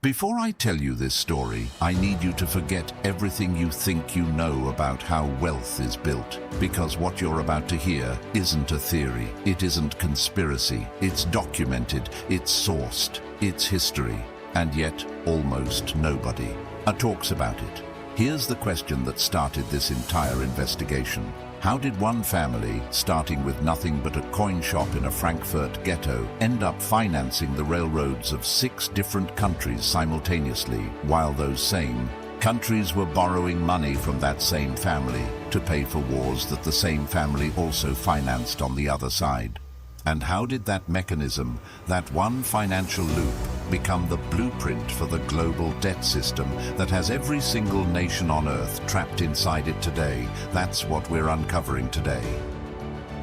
Before I tell you this story, I need you to forget everything you think you know about how wealth is built, because what you're about to hear isn't a theory, it isn't conspiracy, it's documented, it's sourced, it's history, and yet almost nobody talks about it. Here's the question that started this entire investigation. How did one family, starting with nothing but a coin shop in a Frankfurt ghetto, end up financing the railroads of 6 different countries simultaneously, while those same countries were borrowing money from that same family to pay for wars that the same family also financed on the other side? And how did that mechanism, that one financial loop, become the blueprint for the global debt system that has every single nation on Earth trapped inside it today? That's what we're uncovering today.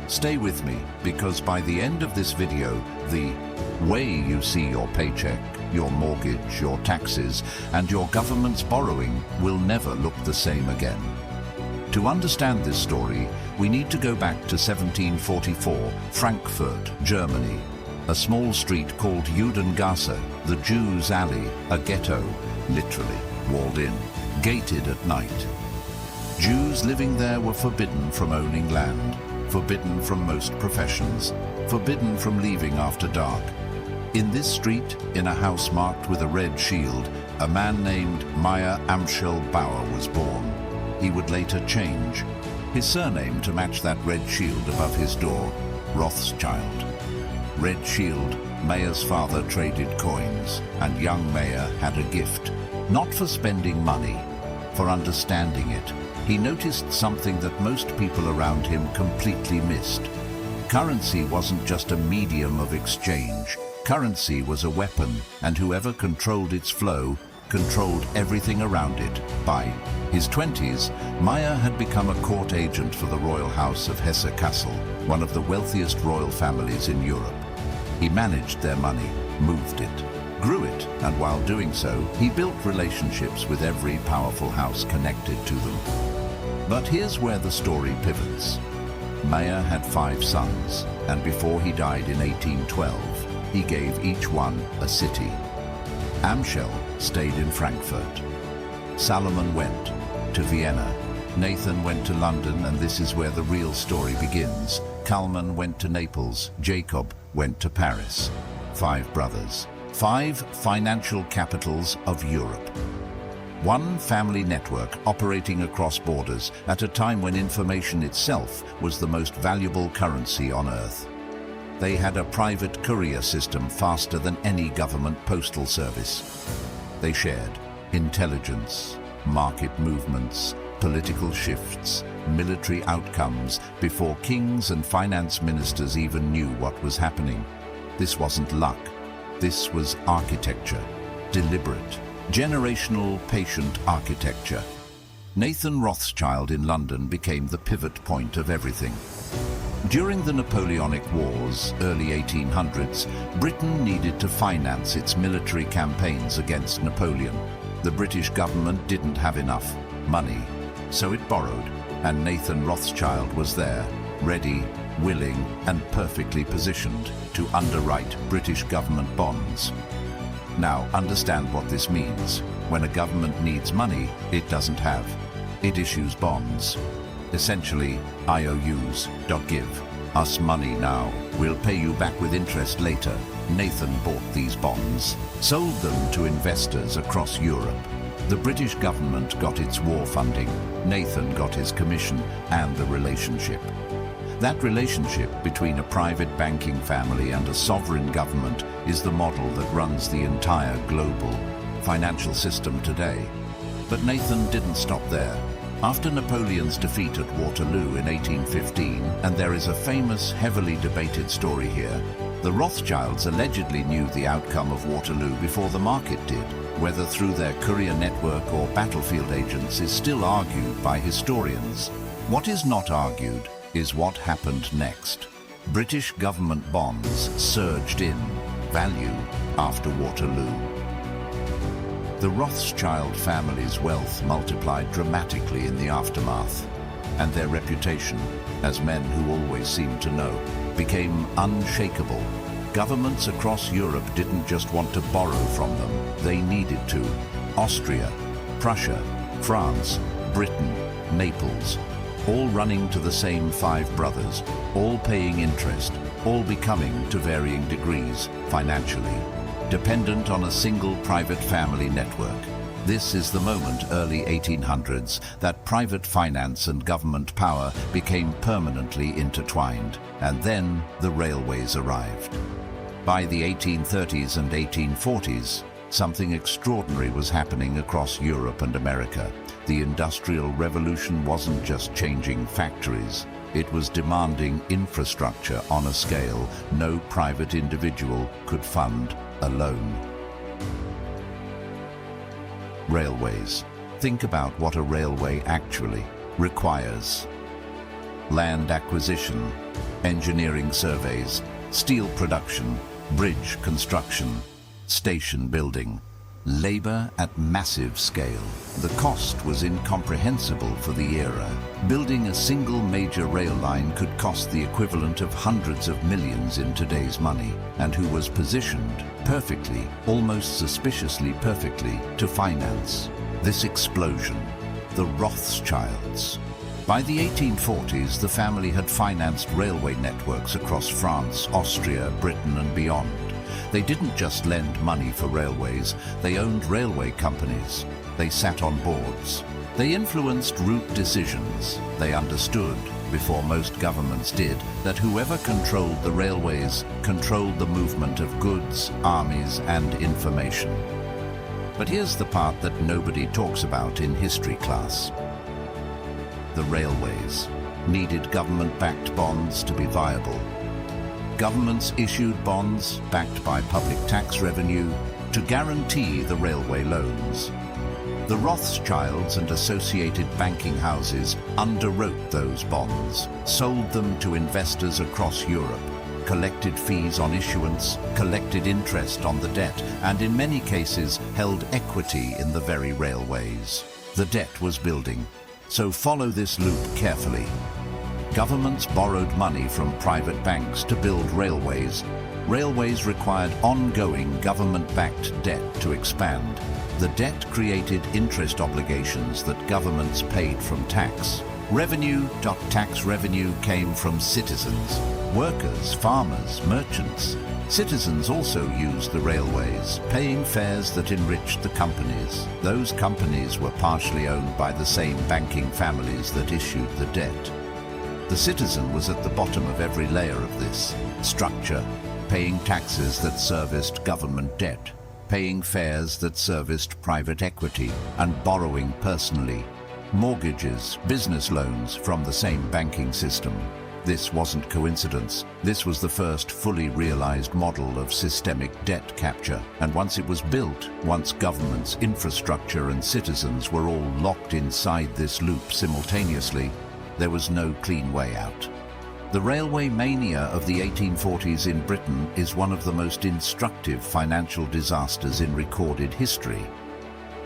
Stay with me, because by the end of this video, the way you see your paycheck, your mortgage, your taxes, and your government's borrowing will never look the same again. To understand this story, we need to go back to 1744, Frankfurt, Germany. A small street called Judengasse, the Jews' alley, a ghetto, literally, walled in, gated at night. Jews living there were forbidden from owning land, forbidden from most professions, forbidden from leaving after dark. In this street, in a house marked with a red shield, a man named Mania Bauer was born. He would later change his surname to match that red shield above his door, Rothschild. Red Shield, Mayer's father traded coins, and young Mayer had a gift, not for spending money, for understanding it. He noticed something that most people around him completely missed. Currency wasn't just a medium of exchange. Currency was a weapon, and whoever controlled its flow controlled everything around it. By his 20s, Mayer had become a court agent for the royal house of Hesse-Kassel, one of the wealthiest royal families in Europe. He managed their money, moved it, grew it, and while doing so, he built relationships with every powerful house connected to them. But here's where the story pivots. Mayer had 5 sons, and before he died in 1812, he gave each one a city. Amschel stayed in Frankfurt. Salomon went to Vienna. Nathan went to London, and this is where the real story begins. Kalman went to Naples. Jacob went to Paris. 5 brothers. 5 financial capitals of Europe. One family network operating across borders at a time when information itself was the most valuable currency on Earth. They had a private courier system faster than any government postal service. They shared intelligence, market movements, political shifts, military outcomes before kings and finance ministers even knew what was happening. This wasn't luck. This was architecture, deliberate, generational, patient architecture. Nathan Rothschild in London became the pivot point of everything. During the Napoleonic Wars, early 1800s, Britain needed to finance its military campaigns against Napoleon. The British government didn't have enough money, so it borrowed, and Nathan Rothschild was there, ready, willing, and perfectly positioned to underwrite British government bonds. Now, understand what this means. When a government needs money, it doesn't have. It issues bonds. Essentially, IOUs. Give us money now. We'll pay you back with interest later. Nathan bought these bonds, sold them to investors across Europe. The British government got its war funding. Nathan got his commission and the relationship. That relationship between a private banking family and a sovereign government is the model that runs the entire global financial system today. But Nathan didn't stop there. After Napoleon's defeat at Waterloo in 1815, and there is a famous, heavily debated story here, the Rothschilds allegedly knew the outcome of Waterloo before the market did. Whether through their courier network or battlefield agents is still argued by historians. What is not argued is what happened next. British government bonds surged in value after Waterloo. The Rothschild family's wealth multiplied dramatically in the aftermath, and their reputation, as men who always seemed to know, became unshakable. Governments across Europe didn't just want to borrow from them, they needed to. Austria, Prussia, France, Britain, Naples, all running to the same five brothers, all paying interest, all becoming, to varying degrees, financially dependent on a single private family network. This is the moment, early 1800s, that private finance and government power became permanently intertwined, and then the railways arrived. By the 1830s and 1840s, something extraordinary was happening across Europe and America. The Industrial Revolution wasn't just changing factories, it was demanding infrastructure on a scale no private individual could fund alone. Railways. Think about what a railway actually requires. Land acquisition, engineering surveys, steel production, bridge construction, station building. Labor at massive scale. The cost was incomprehensible for the era. Building a single major rail line could cost the equivalent of hundreds of millions in today's money, and who was positioned perfectly, almost suspiciously perfectly, to finance this explosion? The Rothschilds. By the 1840s, the family had financed railway networks across France, Austria, Britain, and beyond. They didn't just lend money for railways, they owned railway companies. They sat on boards. They influenced route decisions. They understood, before most governments did, that whoever controlled the railways controlled the movement of goods, armies, and information. But here's the part that nobody talks about in history class. The railways needed government-backed bonds to be viable. Governments issued bonds, backed by public tax revenue, to guarantee the railway loans. The Rothschilds and associated banking houses underwrote those bonds, sold them to investors across Europe, collected fees on issuance, collected interest on the debt, and in many cases held equity in the very railways. The debt was building, so follow this loop carefully. Governments borrowed money from private banks to build railways. Railways required ongoing government-backed debt to expand. The debt created interest obligations that governments paid from tax. Tax revenue came from citizens, workers, farmers, merchants. Citizens also used the railways, paying fares that enriched the companies. Those companies were partially owned by the same banking families that issued the debt. The citizen was at the bottom of every layer of this structure, paying taxes that serviced government debt, paying fares that serviced private equity, and borrowing personally. Mortgages, business loans from the same banking system. This wasn't coincidence. This was the first fully realized model of systemic debt capture. And once it was built, once governments, infrastructure, and citizens were all locked inside this loop simultaneously, there was no clean way out. The railway mania of the 1840s in Britain is one of the most instructive financial disasters in recorded history.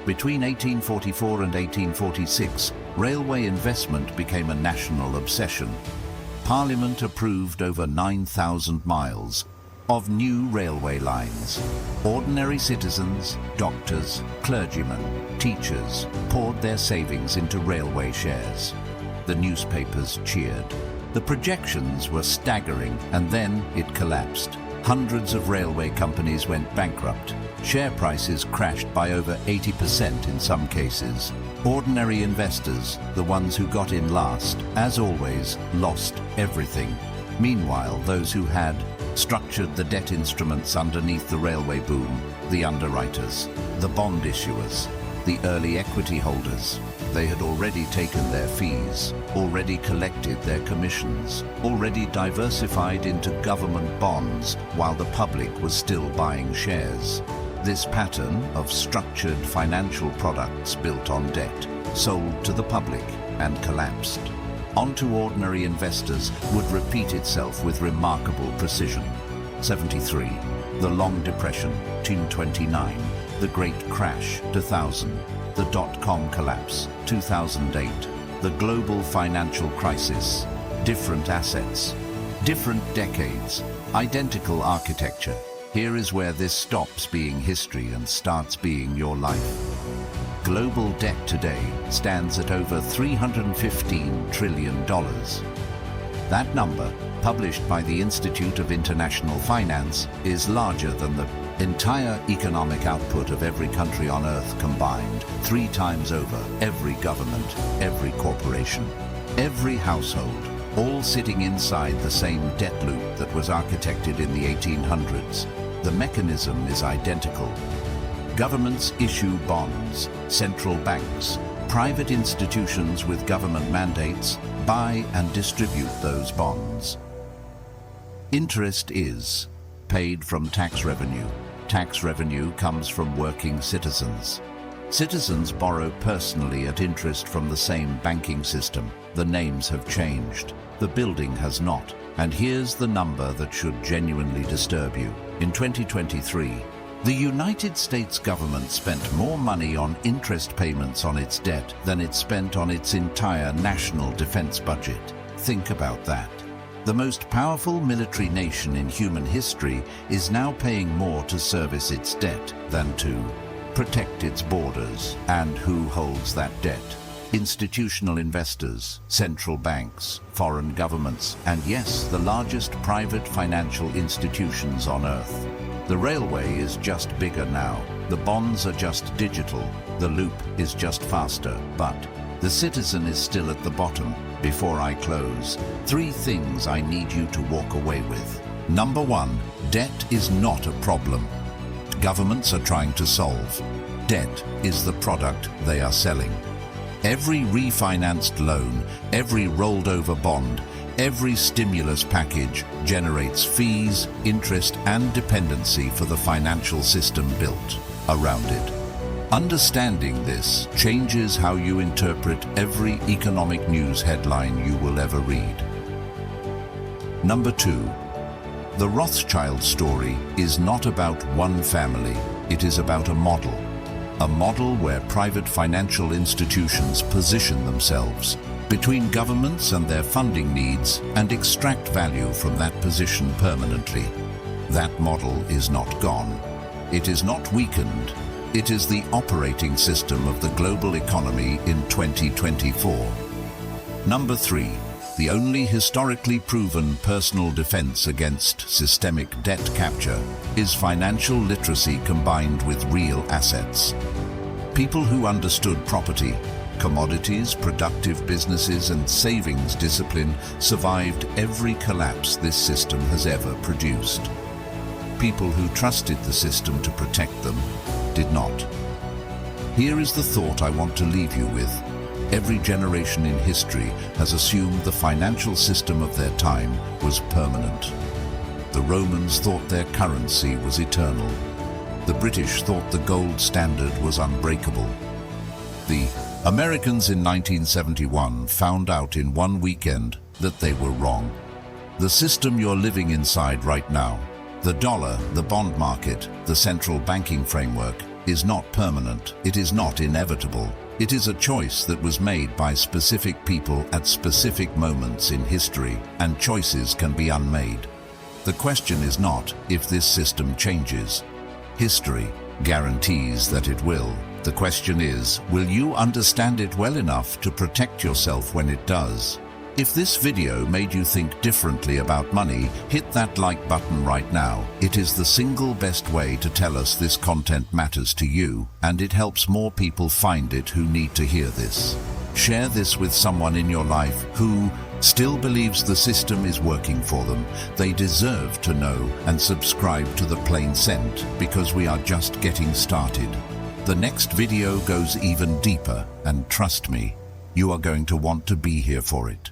Between 1844 and 1846, railway investment became a national obsession. Parliament approved over 9,000 miles of new railway lines. Ordinary citizens, doctors, clergymen, teachers poured their savings into railway shares. The newspapers cheered. The projections were staggering, and then it collapsed. Hundreds of railway companies went bankrupt. Share prices crashed by over 80% in some cases. Ordinary investors, the ones who got in last, as always, lost everything. Meanwhile, those who had structured the debt instruments underneath the railway boom, the underwriters, the bond issuers, the early equity holders, they had already taken their fees, already collected their commissions, already diversified into government bonds while the public was still buying shares. This pattern of structured financial products built on debt, sold to the public and collapsed onto ordinary investors would repeat itself with remarkable precision. 73. The Long Depression, 1929. The Great Crash, 2000. The dot-com collapse, 2008. The global financial crisis. Different assets, different decades, Identical architecture. Here is where this stops being history and starts being your life. Global debt today stands at over $315 trillion. That number, published by the Institute of International Finance, is larger than the entire economic output of every country on Earth combined, 3 times over. Every government, every corporation, every household, all sitting inside the same debt loop that was architected in the 1800s. The mechanism is identical. Governments issue bonds, central banks, private institutions with government mandates buy and distribute those bonds. Interest is paid from tax revenue. Tax revenue comes from working citizens. Citizens borrow personally at interest from the same banking system. The names have changed. The building has not. And here's the number that should genuinely disturb you. In 2023, the United States government spent more money on interest payments on its debt than it spent on its entire national defense budget. Think about that. The most powerful military nation in human history is now paying more to service its debt than to protect its borders. And who holds that debt? Institutional investors, central banks, foreign governments, and yes, the largest private financial institutions on Earth. The railway is just bigger now. The bonds are just digital. The loop is just faster. But the citizen is still at the bottom. Before I close, 3 things I need you to walk away with. Number 1, debt is not a problem governments are trying to solve. Debt is the product they are selling. Every refinanced loan, every rolled over bond, every stimulus package generates fees, interest, and dependency for the financial system built around it. Understanding this changes how you interpret every economic news headline you will ever read. Number 2, the Rothschild story is not about one family, it is about a model. A model where private financial institutions position themselves between governments and their funding needs and extract value from that position permanently. That model is not gone. It is not weakened. It is the operating system of the global economy in 2024. Number 3, the only historically proven personal defense against systemic debt capture is financial literacy combined with real assets. People who understood property, commodities, productive businesses, and savings discipline survived every collapse this system has ever produced. People who trusted the system to protect them did not. Here is the thought I want to leave you with. Every generation in history has assumed the financial system of their time was permanent. The Romans thought their currency was eternal. The British thought the gold standard was unbreakable. The Americans in 1971 found out in one weekend that they were wrong. The system you're living inside right now, the dollar, the bond market, the central banking framework, is not permanent. It is not inevitable. It is a choice that was made by specific people at specific moments in history, and choices can be unmade. The question is not if this system changes. History guarantees that it will. The question is, will you understand it well enough to protect yourself when it does? If this video made you think differently about money, hit that like button right now. It is the single best way to tell us this content matters to you, and it helps more people find it who need to hear this. Share this with someone in your life who still believes the system is working for them. They deserve to know, and subscribe to The Plain Scent, because we are just getting started. The next video goes even deeper, and trust me, you are going to want to be here for it.